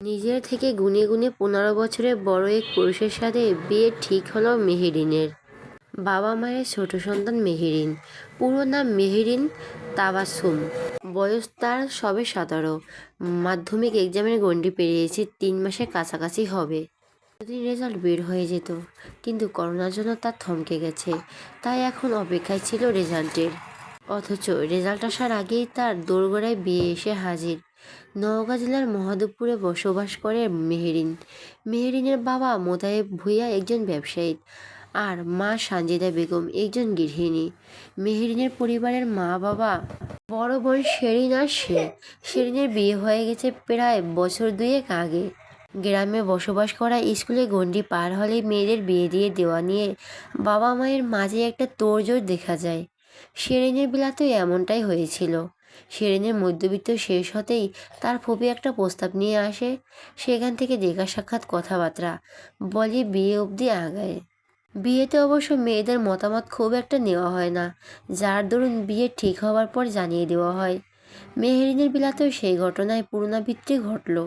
নিজের থেকে গুনে গুনে 15 বছরের বড় এক পুরুষের সাথে বিয়ে ঠিক হলো মেহেরিনের। বাবা মায়ের ছোট সন্তান মেহেরিন। পুরো নাম মেহেরিন তাবাসসুম। বয়স তার সবে 17। মাধ্যমিক এক্সামের গণ্ডি পেরিয়েছে, 3 মাসের কাছাকাছি হবে। যদি রেজাল্ট বের হয়ে যেত, কিন্তু করোনার জন্য তা থমকে গেছে। তাই এখন অপেক্ষায় ছিল রেজাল্টের। অথচ রেজাল্ট আসার আগেই তার দোরগোড়ায় বিয়ে এসে হাজির। নওগাঁ জেলার মহাদেবপুরে বসবাস করে মেহেরিন। মেহেরিনের বাবা মোতায়েব ভূঁইয়া একজন ব্যবসায়ী, আর মা সানজিদা বেগম একজন গৃহিণী। মেহেরিনের পরিবারের মা বাবা, বড় বোন শেরিন আর শেরিনের বিয়ে হয়ে গেছে প্রায় বছর 2 আগে। গ্রামে বসবাস করা স্কুলে গণ্ডি পার হলে মেয়েদের বিয়ে দিয়ে দেওয়া নিয়ে বাবা মায়ের মাঝে একটা তোড়জোড় দেখা যায়। শেরিনের বেলাতেও এমনটাই হয়েছিল। শেরিনের মধ্যবিত্ত শেষ হতেই তার ফুপি একটা প্রস্তাব নিয়ে আসে। সেখান থেকে দেখা সাক্ষাৎ কথাবার্তা বলে বিয়ে অবধি আগায়। বিয়েতে অবশ্য মেয়েদের মতামত খুব একটা নেওয়া হয় না, যার দরুন বিয়ে ঠিক হওয়ার পর জানিয়ে দেওয়া হয়। মেহেরিনের বেলাতেও সেই ঘটনায় পুনরাবৃত্তি ঘটল।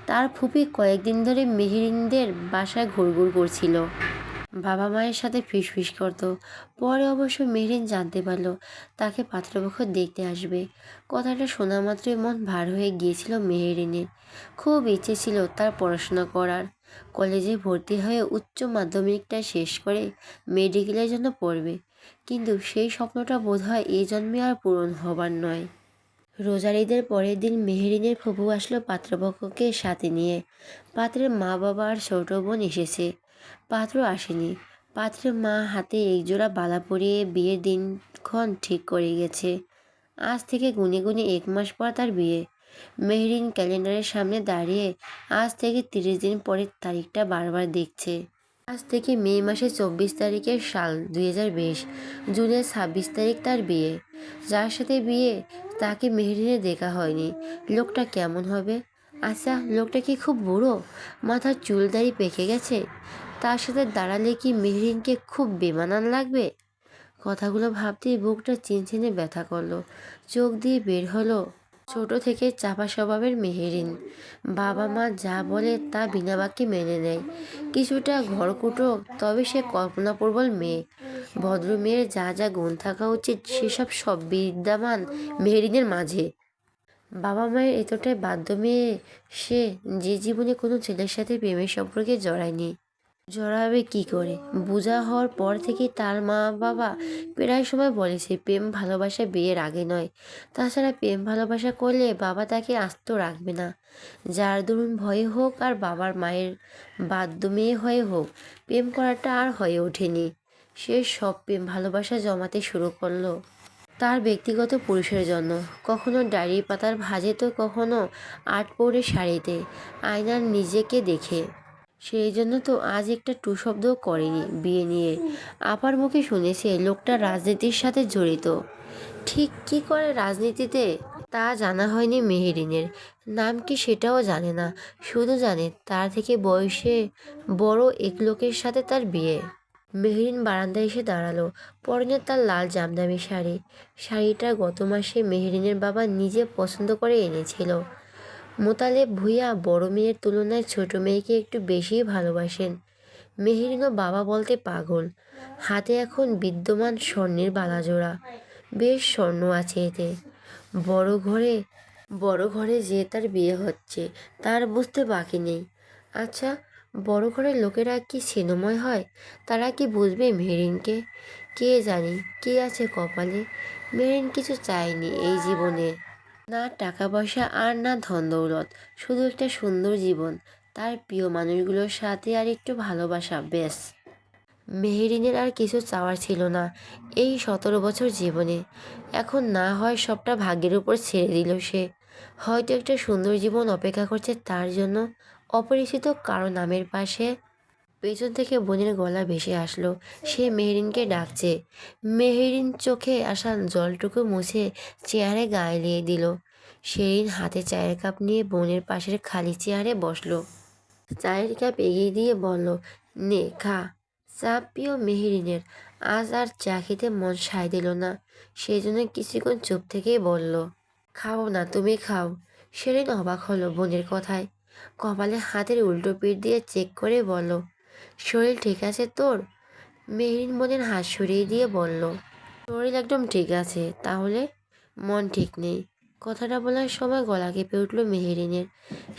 তার ফুপি কয়েকদিন ধরে মেহেরিনদের বাসায় ঘুরঘুর করছিল, বাবা মায়ের সাথে ফিসফিস করত। পরে অবশ্য মেহরিন জানতে পারল তাকে পাত্রপক্ষ দেখতে আসবে। কথাটা শোনা মাত্রই মন ভার হয়ে গিয়েছিল মেহরিনের। খুব ইচ্ছে ছিল তার পড়াশোনা করার। কলেজে ভর্তি হয়ে উচ্চ মাধ্যমিকটা শেষ করে মেডিকেলের জন্য পড়বে, কিন্তু সেই স্বপ্নটা বোধহয় এই জন্মে আর পূরণ হবার নয়। রোজার ঈদের পরের দিন মেহরিনের ফুপু আসলো পাত্রপক্ষকে সাথে নিয়ে। পাত্রের মা বাবা আর ছোট বোন এসেছে। পাত্র আসেনি। পাত্রের মা হাতে একজোড়া বালা পরিয়ে বিয়ের দিনক্ষণ ঠিক করে গেছে। আজ থেকে গুনে গুনে 1 মাস পর তার বিয়ে। মেহরিন ক্যালেন্ডারের সামনে দাঁড়িয়ে আজ থেকে 30 দিন পরের তারিখটা বারবার দেখছে। আজ থেকে মে মাসের 24 তারিখের সাল 2020। জুনের 26 তারিখ তার বিয়ে। যার সাথে বিয়ে তাকে মেহরিনের দেখা হয়নি। লোকটা কেমন হবে? আচ্ছা, লোকটা কি খুব বুড়ো? মাথার চুল দাড়ি পেকে গেছে? তার সাথে দাঁড়ালে কি মেহরিনকে খুব বেমানান লাগবে? কথাগুলো ভাবতেই বুকটা চিনচিনে ব্যথা করলো। চোখ দিয়ে বের হলো ছোট থেকে চাপা স্বভাবের মেহেরিন। বাবা মা যা বলে তা বিনা বাক্যে মেনে নেয়। কিছুটা ঘরকুটো, তবে সে কল্পনাপ্রবল মেয়ে। ভদ্র মেয়ের যা যা গুণ থাকা উচিত সেসব সব বিদ্যমান মেহেরিনের মাঝে। বাবা মায়ের এতটাই বাধ্য মেয়ে সে, যে জীবনে কোনো ছেলের সাথে প্রেমের সম্পর্কে জড়ায়নি। জড়াবে কি করে? বোঝা হওয়ার পর থেকে তার মা বাবা প্রায় সময় বলেছে প্রেম ভালোবাসা বিয়ের আগে নয়। তাছাড়া প্রেম ভালোবাসা করলে বাবা তাকে আস্ত রাখবে না। যার দরুন ভয়ে হোক আর বাবার মায়ের বাধ্য মেয়ে হয়ে হোক, প্রেম করাটা আর হয়ে ওঠেনি। সে সব প্রেম ভালোবাসা জমাতে শুরু করলো তার ব্যক্তিগত পুরুষের জন্য। কখনো ডায়েরি পাতার ভাঁজে তো কখনো আট পৌরে শাড়িতে আয়নার নিজেকে দেখে। সেই জন্য তো আজ একটা টু শব্দও করেনি বিয়ে নিয়ে। আপার মুখে শুনেছে লোকটা রাজনীতির সাথে জড়িত। ঠিক কী করে রাজনীতিতে তা জানা হয়নি মেহেরিনের। নাম কি সেটাও জানে না। শুধু জানে তার থেকে বয়সে বড় এক লোকের সাথে তার বিয়ে। মেহরিন বারান্দায় এসে দাঁড়ালো। পরনে তার লাল জামদানি শাড়ি। শাড়িটা গত মাসে মেহরিনের বাবা নিজে পছন্দ করে এনেছিল। মোতালেব ভূঁইয়া বড় মেয়ের তুলনায় ছোট মেয়েকে একটু বেশিই ভালোবাসেন। মেহরিনও বাবা বলতে পাগল। হাতে এখন বিদ্যমান স্বর্ণের বালাজোড়া। বেশ স্বর্ণ আছে এতে। বড় ঘরে যে তার বিয়ে হচ্ছে তার বুঝতে বাকি নেই। আচ্ছা, বড় ঘরের লোকেরা কি ছিন্নময় হয়? তারা কি বুঝবে মেহরিনকে? কে জানি কি আছে কপালে। মেহরিন কিছু চায়নি এই জীবনে, না টাকা পয়সা আর না ধন দৌলত। শুধু একটা সুন্দর জীবন, তার প্রিয় মানুষগুলোর সাথে আর একটু ভালোবাসা, ব্যাস। মেহেরিনের আর কিছু চাওয়ার ছিল না এই 17 বছর জীবনে। এখন না হয় সবটা ভাগ্যের উপর ছেড়ে দিল সে। হয়তো একটা সুন্দর জীবন অপেক্ষা করছে তার জন্য। অপরিচিত কারো নামের পাশে পেছন থেকে বোনের গলা ভেসে আসলো। সে মেহেরিনকে ডাকছে। মেহেরিন চোখে আসা জলটুকু মুছে চেয়ারে গা এলিয়ে দিল। শেরিন হাতে চায়ের কাপ নিয়ে বোনের পাশের খালি চেয়ারে বসলো। চায়ের কাপ এগিয়ে দিয়ে বলল, নে খা। চা প্রিয় মেহেরিনের আজ আর চা খেতে মন সায় দিল না। সেই জন্য কিছুক্ষণ চুপ থেকেই বলল, খাবো না, তুমি খাও। শেরিন অবাক হলো বোনের কথায়। কপালে হাতের উল্টো পিঠ দিয়ে চেক করে বলল, শরীর ঠিক আছে তোর? মেহরিন বোনের হাত সরিয়ে দিয়ে বলল, শরীর একদম ঠিক আছে, তাহলে মন ঠিক নেই। কথাটা বলার সময় গলা কেঁপে উঠল মেহেরিনের।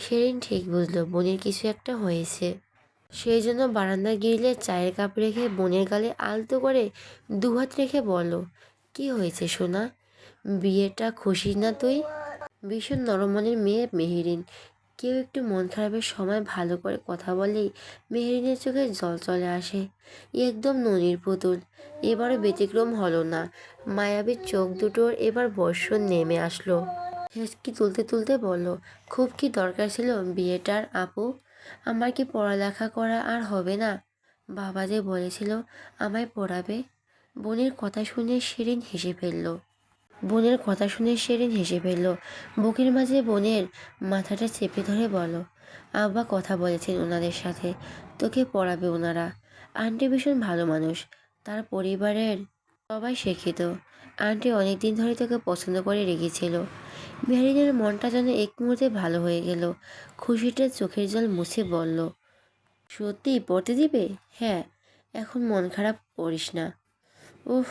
সেরিন ঠিক বুঝলো বোনের কিছু একটা হয়েছে। সেই জন্য বারান্দার গ্রিলে চায়ের কাপ রেখে বোনের গালে আলতো করে দুহাত রেখে বলল, কি হয়েছে সোনা? বিয়েটা খুশি না তুই? ভীষণ নরম মনের মেয়ে মেহেরিন। কেউ একটু মন খারাপের সময় ভালো করে কথা বলেই মেহেরিনের চোখে জল চলে আসে। একদম ননির পুতুল। এবারও ব্যতিক্রম হলো না। মায়াবী চোখ দুটোর এবার বর্ষণ নেমে আসলো। হেঁচকি তুলতে তুলতে বলল, খুব কি দরকার ছিল বিয়েটার আপু? আমার কি পড়ালেখা করা আর হবে না? বাবা যে বলেছিল আমায় পড়াবে। বোনের কথা শুনে সেরিন হেসে ফেলল। বুকের মাঝে বোনের মাথাটা চেপে ধরে বলল, আব্বা কথা বলেছেন ওনাদের সাথে, তোকে পড়াবে ওনারা। আন্টি ভীষণ ভালো মানুষ, তার পরিবারের সবাই শিক্ষিত। আন্টি অনেকদিন ধরে তোকে পছন্দ করে রেখেছিল। মেহরিনের মনটা যেন এক মুহূর্তে ভালো হয়ে গেল। খুশিতে চোখের জল মুছে বলল, সত্যি পড়তে দিবে? হ্যাঁ, এখন মন খারাপ করিস না। উফ,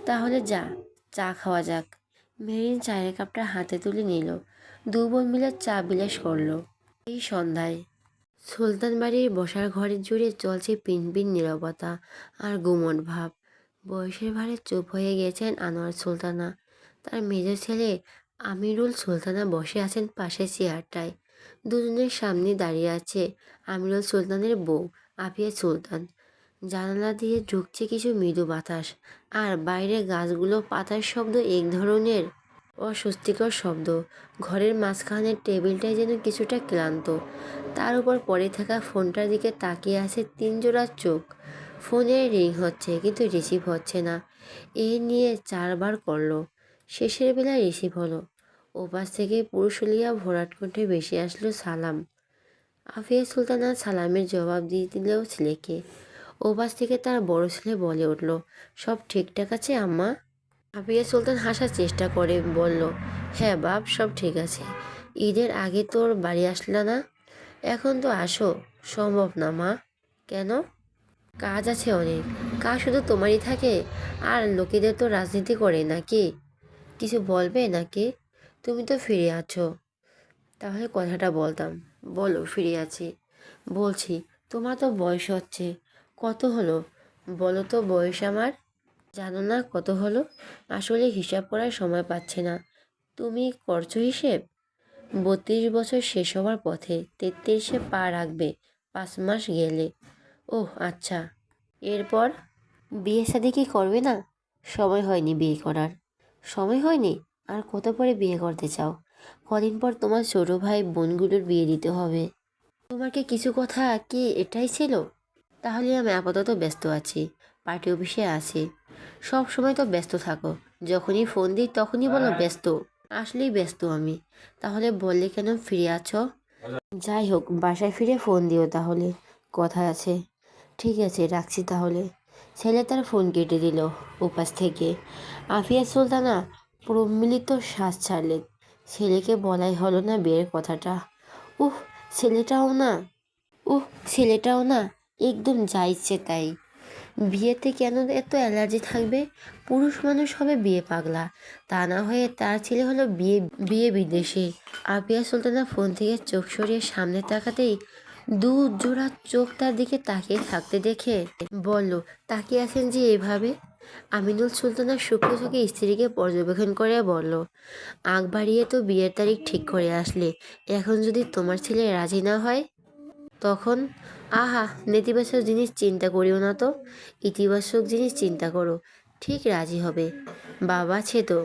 তাহলে যা, চা খাওয়া যাক। মেহরিন চায়ের কাপটা হাতে তুলে নিল। দু বোন মিলে চা বিলাস করলো। এই সন্ধ্যায় সুলতান বাড়ির বসার ঘরের জুড়ে চলছে পিনপিন নীরবতা আর গুমট ভাব। বয়সের ভারে চুপ হয়ে গেছেন আনোয়ার সুলতানা। তার মেজ ছেলে আমিরুল সুলতানা বসে আছেন পাশের চেয়ারটায়। দুজনের সামনে দাঁড়িয়ে আছে আমিরুল সুলতানের বউ আফিয়া সুলতান। জানালা দিয়ে ঢুকছে কিছু মৃদু বাতাস, আর বাইরে গাছগুলো পাতার শব্দ এক ধরনের অস্বস্তিকর শব্দ। ঘরের মাঝখানের টেবিলটায় যেন কিছুটা ক্লান্ত। তার উপর পড়ে থাকা ফোনটার দিকে তাকিয়ে আছে 3 জোড়া চোখ। ফোনে রিং হচ্ছে কিন্তু রিসিভ হচ্ছে না। এ নিয়ে 4বার করলো। শেষের বেলায় রিসিভ হলো। ওপাশ থেকে পুরুষলিয়া ভরাট কণ্ঠে ভেসে আসলো সালাম। আফিয়া সুলতানা সালামের জবাব দিয়ে দিলেও ছেলেকে। ওপাশ থেকে তার বড় ছেলে বলে উঠল, সব ঠিকঠাক আছে আম্মা? আফিয়া সুলতান হাসার চেষ্টা করে বলল, হ্যাঁ বাপ, সব ঠিক আছে। ঈদের আগে তোর বাড়ি আসলা না? এখন তো আসো সম্ভব না মা। কেন? কাজ আছে অনেক। কাজ শুধু তোমারই থাকে? আর লোকেদের তো রাজনীতি করে নাকি? কিছু বলবে নাকি? তুমি তো ফিরে আছো। তাহলে কথাটা বলতাম। বলো, ফিরে আছি। বলছি, তোমার তো বয়স হচ্ছে। কত হলো বলো তো বয়স আমার? জানো না কত হলো? আসলে হিসাব করার সময় পাচ্ছে না। তুমি করছো হিসেব? 32 বছর শেষ হওয়ার পথে, 33-এ পা রাখবে 5 মাস গেলে। ওহ আচ্ছা, এরপর বিয়ে শাদী কি করবে না? সময় হয়নি বিয়ে করার। সময় হয়নি? আর কত পরে বিয়ে করতে চাও? কদিন পর তোমার ছোট ভাই বোনগুলোর বিয়ে দিতে হবে। তোমার কি কিছু কথা কি এটাই ছিল? তাহলে আমি আপাতত ব্যস্ত আছি, পার্টি অফিসে আছি। সব সময় তো ব্যস্ত থাকো, যখনই ফোন দিই তখনই বলো ব্যস্ত। আসলেই ব্যস্ত আমি। তাহলে বললে কেন ফিরে আছো? যাই হোক, বাসায় ফিরে ফোন দিও তাহলে, কথা আছে। ঠিক আছে, রাখছি তাহলে। ছেলে তার ফোন কেটে দিল। ওপাশ থেকে আফিয়া সুলতানা প্রমিলিত শ্বাস ছাড়লেন। ছেলেকে বলাই হলো না বিয়ের কথাটা। উহ, ছেলেটাও না উহ ছেলেটাও না একদম যা ইচ্ছে তাই। বিয়েতে কেন এত অ্যালার্জি থাকবে? পুরুষ মানুষ হবে বিয়ে পাগলা, তা না হয়ে তার ছেলে হলো বিয়ে বিয়ে বিদেশে। আফিয়া সুলতানা ফোন থেকে চোখ সরিয়ে সামনে তাকাতেই 2 জোড়া চোখ তার দিকে তাকিয়ে থাকতে দেখে বলল, তাকিয়ে আছেন যে এভাবে? আমিনুল সুলতানা সূক্ষ্ম চোখে স্ত্রীকে পর্যবেক্ষণ করে বলল, আগ বাড়িয়ে তো বিয়ের তারিখ ঠিক করে আসলে, এখন যদি তোমার ছেলে রাজি না হয় তখন? আহা, নেতিবাচক জিনিস চিন্তা করিও না তো, ইতিবাচক জিনিস চিন্তা করো। ঠিক রাজি হবে। বাবা আছে তো।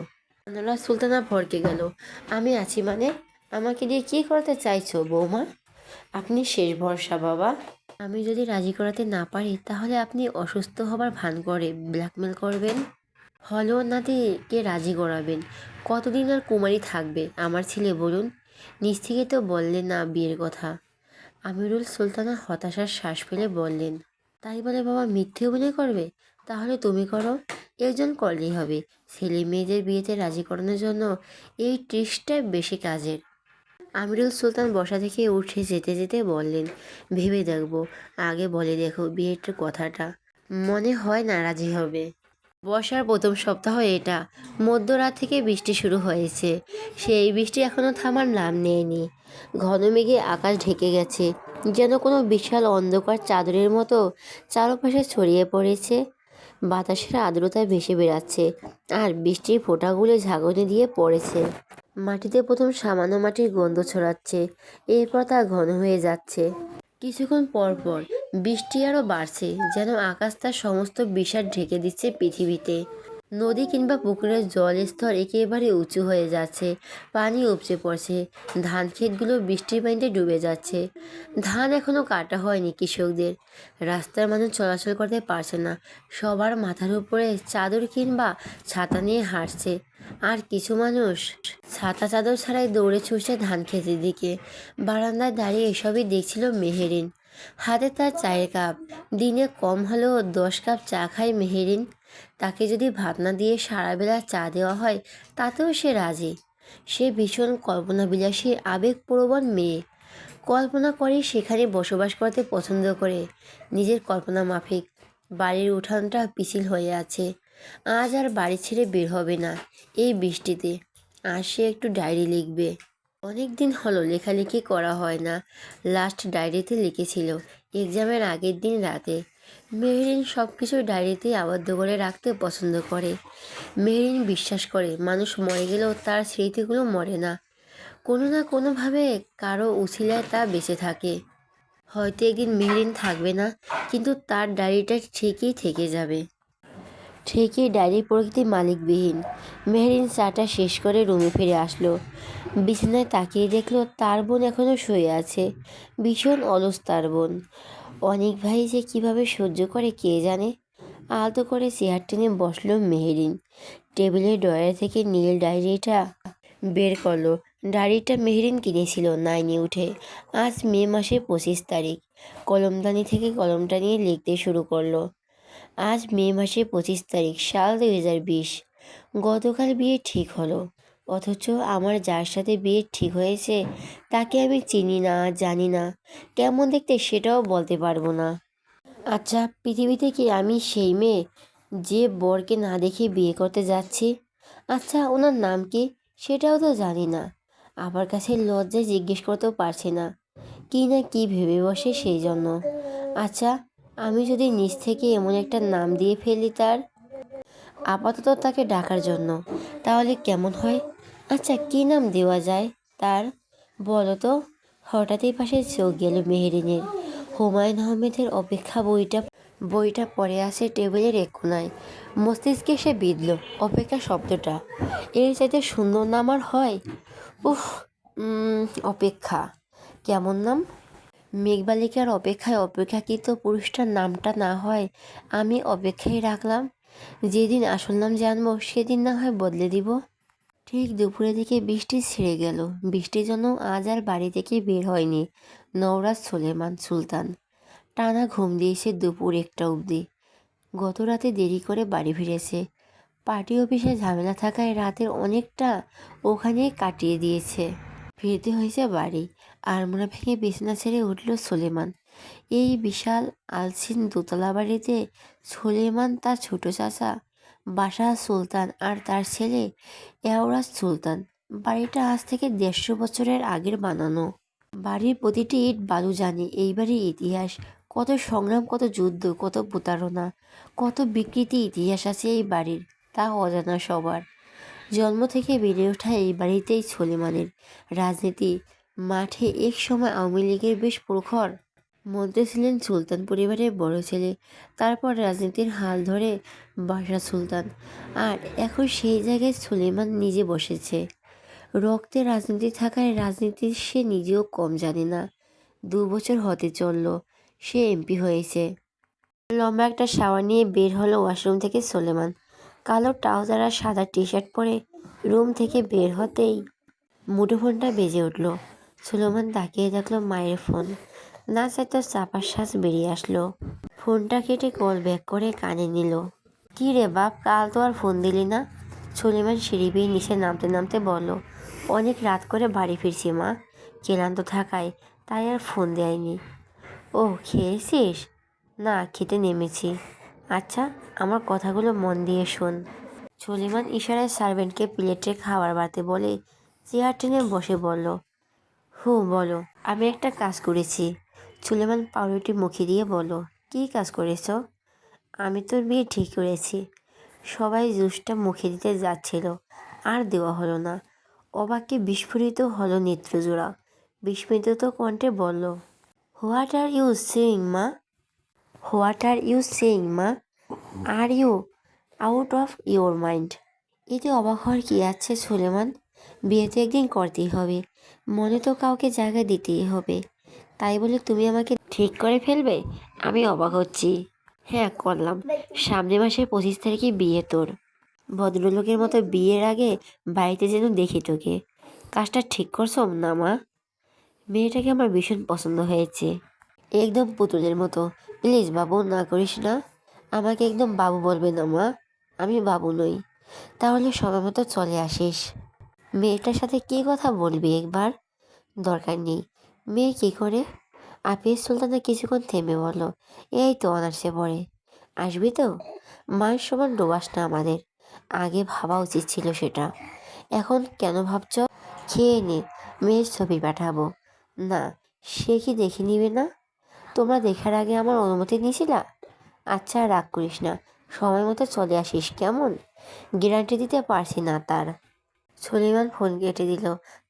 আনোয়ারা সুলতানা ভরকে গেল। আমি আছি মানে? আমাকে দিয়ে কী করতে চাইছো বৌমা? আপনি শেষ ভরসা বাবা। আমি যদি রাজি করাতে না পারি তাহলে আপনি অসুস্থ হবার ভান করে ব্ল্যাকমেল করবেন। হলেও নাতিকে রাজি করাবেন। কতদিন আর কুমারী থাকবে আমার ছেলে বলুন? নিজ থেকে তো বললেন না বিয়ের কথা। আমিরুল সুলতানা হতাশার শ্বাস ফেলে বললেন, তাই বলে বাবা মিথ্যে অভিনয় করবে? তাহলে তুমি করো। একজন করলেই হবে। ছেলে মেয়েদের বিয়েতে রাজি করানোর জন্য এই ট্রিক্সটাই বেশি কাজের। আমিরুল সুলতান বসা থেকে উঠে যেতে যেতে বললেন, ভেবে দেখবো, আগে বলে দেখো বিয়ের কথাটা। মনে হয় না রাজি হবে। বর্ষার প্রথম সপ্তাহ এটা। মধ্যরাত থেকে বৃষ্টি শুরু হয়েছে। সেই বৃষ্টি এখনো থামার নাম নেয়নি। ঘন মেঘে আকাশ ঢেকে গেছে, যেন কোনো বিশাল অন্ধকার চাদরের মতো চারপাশে ছড়িয়ে পড়েছে। বাতাসের আর্দ্রতা ভেসে বেড়াচ্ছে, আর বৃষ্টির ফোঁটাগুলো ঝাঁকুনি দিয়ে পড়েছে। মাটিতে প্রথম সামান্য মাটির গন্ধ ছড়াচ্ছে, এরপর তা ঘন হয়ে যাচ্ছে। কিছুক্ষণ পর পর বৃষ্টি আরও বাড়ছে, যেন আকাশ তার সমস্ত বিষাদ ঢেকে দিচ্ছে পৃথিবীতে। নদী কিংবা পুকুরের জল স্তর একেবারে উঁচু হয়ে যাচ্ছে, পানি উপচে পড়ছে, ধান ক্ষেতগুলো বৃষ্টির পানিতে ডুবে যাচ্ছে। ধান এখনো কাটা হয়নি কৃষকদের। রাস্তার মানুষ চলাচল করতে পারছে না, সবার মাথার উপরে চাদর কিংবা ছাতা নিয়ে হাঁটছে। আর কিছু মানুষ ছাতা চাদর ছাড়াই দৌড়ে ছুটছে ধান ক্ষেতের দিকে। বারান্দায় দাঁড়িয়ে এসবই দেখছিল মেহেরিন। হাতে তার চায়ের কাপ। দিনে কম হলেও 10 কাপ চা খায় মেহেরিন। তাকে যদি ভাত না দিয়ে সারাবেলা চা দেওয়া হয়, তাতেও সে রাজি। সে ভীষণ কল্পনাবিলাসী, আবেগপ্রবণ মেয়ে। কল্পনা করে সেখানে বসবাস করতে পছন্দ করে। নিজের কল্পনা মাফিক বাড়ির উঠানটা পিছিল হয়ে আছে। আজ আর বাড়ি ছেড়ে বের হবে না এই বৃষ্টিতে। আজ সে একটু ডায়েরি লিখবে। অনেক দিন হলো লেখালেখি করা হয় না। লাস্ট ডায়েরিতে লিখেছিল এক্সামের আগের দিন রাতে। মেহরিন সব কিছু ডায়েরিতে আবদ্ধ করে রাখতে পছন্দ করে। মেহরিন বিশ্বাস করে মানুষ মরে গেলেও তার স্মৃতিগুলো মরে না। কোনো না কোনোভাবে কারো উছিলায় তা বেঁচে থাকে। হয়তো একদিন মেহরিন থাকবে না, কিন্তু তার ডায়েরিটা ঠিকই থেকে যাবে। ঠিকই ডায়েরির প্রকৃতি মালিকবিহীন। মেহরিন চাটা শেষ করে রুমে ফিরে আসলো। বিছানায় তাকিয়ে দেখলো তার বোন এখনও শুয়ে আছে। ভীষণ অলস তার বোন। অনেক ভাই যে কিভাবে সহ্য করে কে জানে। আলতো করে চেয়ার টেনে বসলো মেহরিন। টেবিলের ড্রয়ার থেকে নীল ডায়েরিটা বের করলো। ডায়েরিটা মেহরিন কিনেছিল 9-এ উঠে। আজ মে মাসের 25 তারিখ। কলমদানি থেকে কলমটা নিয়ে লিখতে শুরু করলো। আজ মে মাসের 25 তারিখ, সাল 2020। গতকাল বিয়ে ঠিক হলো, অথচ আমার যার সাথে বিয়ে ঠিক হয়েছে তাকে আমি চিনি না, জানি না, কেমন দেখতে সেটাও বলতে পারবো না। আচ্ছা, পৃথিবীতে কি আমি সেই মেয়ে যে বরকে না দেখে বিয়ে করতে যাচ্ছি? আচ্ছা, ওনার নাম কি সেটাও তো জানি না। আমার কাছে লজ্জায় জিজ্ঞেস করতেও পারছি না, কি না কি ভেবে বসে সেই জন্য। আচ্ছা, আমি যদি নিজ থেকে এমন একটা নাম দিয়ে ফেলি তার, আপাতত তাকে ডাকার জন্য, তাহলে কেমন হয়? আচ্ছা, কি নাম দেওয়া যায় তার, বলো তো? হঠাৎই পাশে চোখ গেল মেহেরিনের। হুমায়ুন আহমেদের অপেক্ষা বইটা পড়ে আছে টেবিলের এক কোনায়। মস্তিষ্কে সে বিঁধল অপেক্ষা শব্দটা। এর চাইতে সুন্দর নাম আর হয়? উফ, অপেক্ষা কেমন নাম? মেঘবালিকার অপেক্ষায় অপেক্ষাকৃত পুরুষটার নামটা না হয় আমি অপেক্ষায় রাখলাম। যেদিন আসল নাম জানবো সেদিন না হয় বদলে দিব। ঠিক দুপুরের দিকে বৃষ্টি ছেড়ে গেল। বৃষ্টির জন্য আজ আর বাড়ি থেকে বের হয়নি নওরাজ সুলেমান সুলতান। টানা ঘুম দিয়েছে দুপুর 1টা অবধি। গত রাতে দেরি করে বাড়ি ফিরেছে। পার্টি অফিসে ঝামেলা থাকায় রাতের অনেকটা ওখানেই কাটিয়ে দিয়েছে। ফিরতে হয়েছে বাড়ি। আলমোড়া ভেঙে বিছানা ছেড়ে উঠল সুলেমান। এই বিশাল আলছিন দোতলা বাড়িতে সুলেমান, তার ছোট চাচা বাশার সুলতান আর তার ছেলে এওরাজ সুলতান। বাড়িটা আজ থেকে 150 বছরের আগের বানানো। বাড়ির প্রতিটি ইট বালু জানে এই বাড়ির ইতিহাস। কত সংগ্রাম, কত যুদ্ধ, কত প্রতারণা, কত বিকৃতি ইতিহাস আছে এই বাড়ির, তা অজানা সবার। জন্ম থেকে বেড়ে ওঠা এই বাড়িতেই সুলেমানের রাজনীতি মাঠে এক সময় আওয়ামী লীগের বেশ প্রখর মন্ত্রী ছিলেন সুলতান পরিবারের বড় ছেলে। তারপর রাজনীতির হাল ধরে বাশা সুলতান, আর এখন সেই জায়গায় সুলেমান নিজে বসেছে। রক্তে রাজনীতি থাকায় রাজনীতি সে নিজেও কম জানে না। 2 বছর হতে চলল সে এমপি হয়েছে। লম্বা একটা শাওয়ার নিয়ে বের হলো ওয়াশরুম থেকে সুলেমান। কালো ট্রাউজার আর সাদা টি শার্ট পরে রুম থেকে বের হতেই মুঠোফোনটা বেজে উঠল। সুলেমান তাকিয়ে দেখলো মায়ের ফোন। না চাইতো চাপার শ্বাস বেরিয়ে আসলো। ফোনটা কেটে কল ব্যাক করে কানে নিল। কি রে বাপ, কাল তো আর ফোন দিলি না? সুলেমান সিঁড়ি বেয়ে নিচে নামতে নামতে বলল, অনেক রাত করে বাড়ি ফিরছি মা, ক্লান্ত থাকায় তাই আর ফোন দেয়নি। ও খেয়েছিস? না, খেতে নেমেছি। আচ্ছা, আমার কথাগুলো মন দিয়ে শোন। সুলেমান ইশারায় সার্ভেন্টকে প্লেটে খাবার বাড়তে বলে চেয়ার টেনে বসে বলল, বলো। আমি একটা কাজ করেছি। সুলেমান পাউরুটি মুখে দিয়ে বলল, কী কাজ করেছ? আমি তোর বিয়ে ঠিক করেছি। সবাই জুসটা মুখে দিতে যাচ্ছিল, আর দেওয়া হলো না। অবাক্যে বিস্ফোরিত হলো নেত্রজোড়া। বিস্মিত কণ্ঠে বলল, হোয়াট আর ইউ সেইং মা? হোয়াট আর ইউ সেইং মা? Are you out of your mind? এতে অবাক হওয়ার কী আছে সুলেমান? বিয়ে তো একদিন করতেই হবে, মনে তো কাউকে জায়গা দিতেই হবে। তাই বলে তুমি আমাকে ঠিক করে ফেলবে? আমি অবাক হচ্ছি। হ্যাঁ, করলাম। সামনের মাসের 25 তারিখে বিয়ে তোর। ভদ্রলোকের মতো বিয়ের আগে বাড়িতে যেন দেখি তোকে। কাজটা ঠিক করছো না মা? মেয়েটাকে আমার ভীষণ পছন্দ হয়েছে, একদম পুতুলের মতো। প্লিজ বাবু, না করিস না। আমাকে একদম বাবু বলবে না মা, আমি বাবু নই। তাহলে সময় মতো চলে আসিস। মেয়েটার সাথে কী কথা বলবি একবার? দরকার নেই। মেয়ে কী করে? আপিস সুলতানা কিছুক্ষণ থেমে বলল, এই তো অনার্সে পড়ে। আসবি তো? মায়ের সমান ডোবাস না আমাদের। আগে ভাবা উচিত ছিল সেটা। এখন কেন ভাবছ? খেয়ে নে, মেয়ের ছবি পাঠাবো। না, সে কি দেখে নিবে না? তোমরা দেখার আগে আমার অনুমতি নিয়েছিলা? আচ্ছা, রাগ করিস না, সময় মতো চলে আসিস কেমন? গ্যারান্টি দিতে পারছি না তার। সুলেমান ফোন কেটে দিল।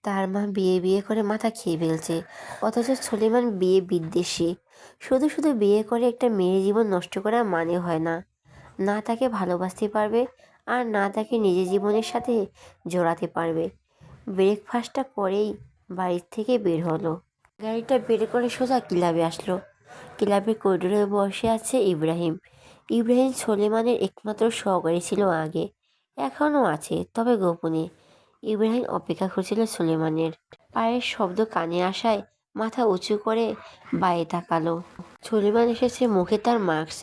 তার মা বিয়ে বিয়ে করে মাথা খেয়ে ফেলছে, অথচ সুলেমান বিয়ে বিদ্বেষী। শুধু শুধু বিয়ে করে একটা মেয়ের জীবন নষ্ট করা মানে হয় না। না তাকে ভালোবাসতে পারবে, আর না তাকে নিজের জীবনের সাথে জড়াতে পারবে। ব্রেকফাস্টটা করেই বাড়ির থেকে বের হলো। গাড়িটা বের করে সোজা ক্লাবে আসলো। ক্লাবের করিডোরে বসে আছে ইব্রাহিম। ইব্রাহিম সুলেমানের একমাত্র সহকারী ছিল আগে, এখনও আছে, তবে গোপনে। ইব্রাহিম অপেক্ষা করছিল সুলেমানের পায়ের শব্দ কানে আসায় মাথা উঁচু করে বাইরে তাকালো। সুলেমান এসেছে, মুখে তার মাস্ক।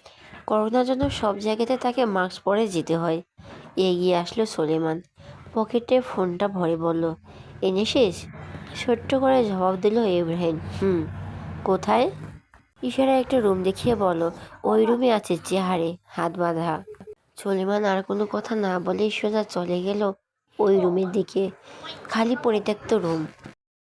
করোনার জন্য সব জায়গাতে তাকে মাস্ক পরে যেতে হয়। এগিয়ে আসলো সুলেমান, পকেটে ফোনটা ভরে বলল, এনেছিস? ছোট্ট করে জবাব দিল ইব্রাহিম, কোথায়? ইশারায় একটা রুম দেখিয়ে বলো, ওই রুমে আছে, চেহারে হাত বাঁধা। সুলেমান আর কোনো কথা না বলেই সোজা চলে গেল ওই রুমের দিকে। খালি পরিত্যক্ত রুম,